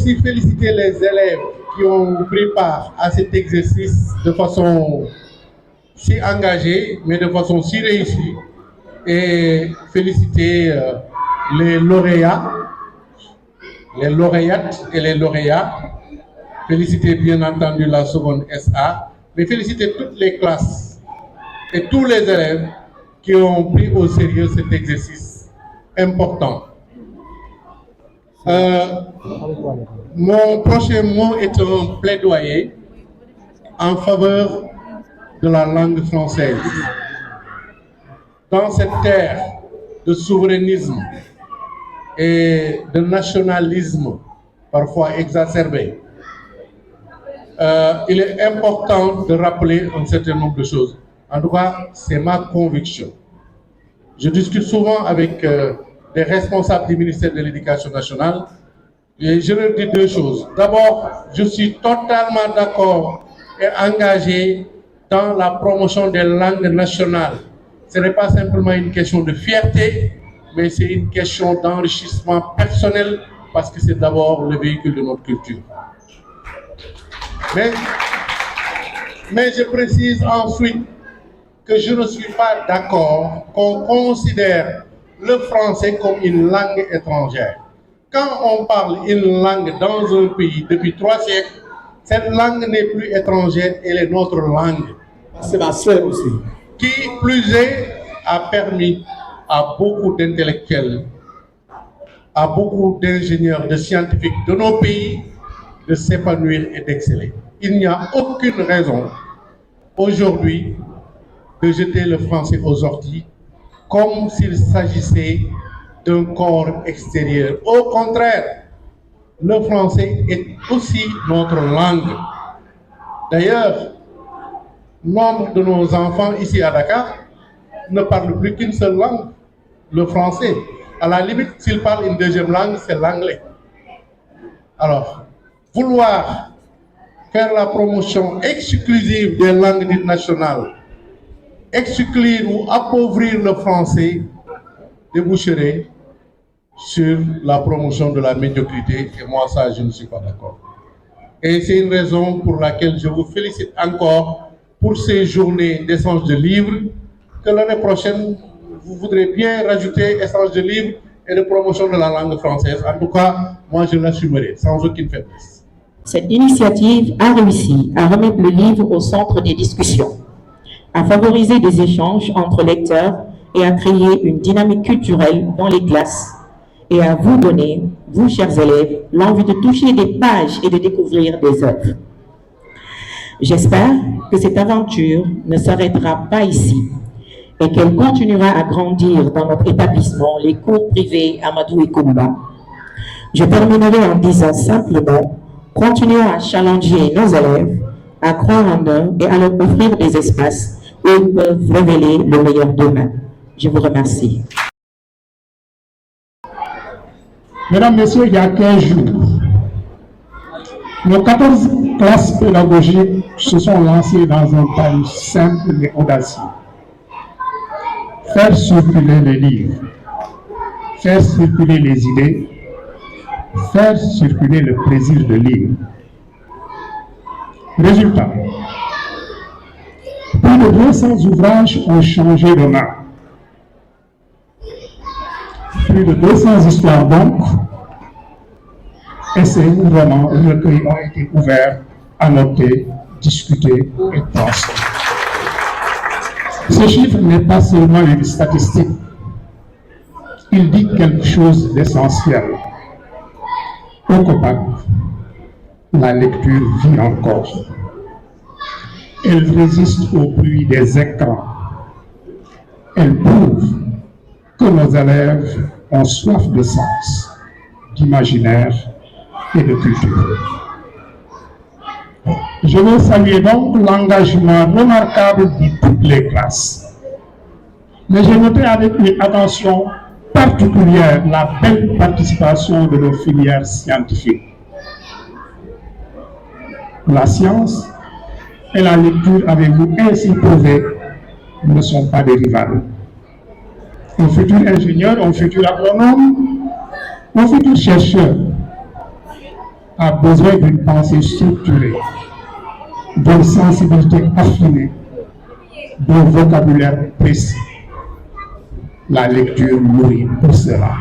aussi féliciter les élèves qui ont pris part à cet exercice de façon si engagée, mais de façon si réussie. Et féliciter les lauréats, les lauréates et les lauréats. Féliciter bien entendu la seconde SA, mais féliciter toutes les classes et tous les élèves qui ont pris au sérieux cet exercice important. Mon prochain mot est un plaidoyer en faveur de la langue française. Dans cette terre de souverainisme et de nationalisme parfois exacerbé, il est important de rappeler un certain nombre de choses. En tout cas, c'est ma conviction. Je discute souvent avec des responsables du ministère de l'Éducation nationale et je leur dis deux choses. D'abord, je suis totalement d'accord et engagé dans la promotion des langues nationales. Ce n'est pas simplement une question de fierté, mais c'est une question d'enrichissement personnel parce que c'est d'abord le véhicule de notre culture. Mais je précise ensuite que je ne suis pas d'accord qu'on considère le français comme une langue étrangère. Quand on parle une langue dans un pays depuis 3 siècles, cette langue n'est plus étrangère, elle est notre langue. C'est ma sœur aussi. Qui plus est, a permis à beaucoup d'intellectuels, à beaucoup d'ingénieurs, de scientifiques de nos pays de s'épanouir et d'exceller. Il n'y a aucune raison aujourd'hui de jeter le français aux orties comme s'il s'agissait d'un corps extérieur. Au contraire, le français est aussi notre langue. D'ailleurs, nombre de nos enfants ici à Dakar ne parlent plus qu'une seule langue, le français. À la limite, s'ils parlent une deuxième langue, c'est l'anglais. Alors, vouloir faire la promotion exclusive des langues dites nationales, exclure ou appauvrir le français, déboucherait sur la promotion de la médiocrité, et moi ça je ne suis pas d'accord. Et c'est une raison pour laquelle je vous félicite encore pour ces journées d'échange de livres, que l'année prochaine vous voudrez bien rajouter échange de livres et de promotion de la langue française. En tout cas, moi je l'assumerai sans aucune faiblesse. Cette initiative a réussi à remettre le livre au centre des discussions, à favoriser des échanges entre lecteurs et à créer une dynamique culturelle dans les classes et à vous donner, vous chers élèves, l'envie de toucher des pages et de découvrir des œuvres. J'espère que cette aventure ne s'arrêtera pas ici et qu'elle continuera à grandir dans notre établissement, les cours privés Amadou et Koumba. Je terminerai en disant simplement, continuons à challenger nos élèves, à croire en eux et à leur offrir des espaces où ils peuvent révéler le meilleur d'eux-mêmes. Je vous remercie. Mesdames, Messieurs, il y a 15 jours, nos 14 classes pédagogiques se sont lancées dans un pari simple et audacieux. Faire circuler les livres, faire circuler les idées, faire circuler le plaisir de lire. Résultat, plus de 200 ouvrages ont changé de main. Plus de 200 histoires donc, essais, romans, recueils ont été ouverts, annotés, discutés et transmis. Ce chiffre n'est pas seulement une statistique, il dit quelque chose d'essentiel. Au COPAC, la lecture vit encore. Elle résiste au bruit des écrans. Elle prouve que nos élèves ont soif de sens, d'imaginaire et de culture. Je veux saluer donc l'engagement remarquable de toutes les classes. Mais j'ai noté avec une attention particulière la belle participation de nos filières scientifiques. La science et la lecture, avez-vous ainsi prouvé, ne sont pas des rivales. Un futur ingénieur, un futur agronome, un futur chercheur a besoin d'une pensée structurée, d'une sensibilité affinée, d'un vocabulaire précis. La lecture nourrit pour cela.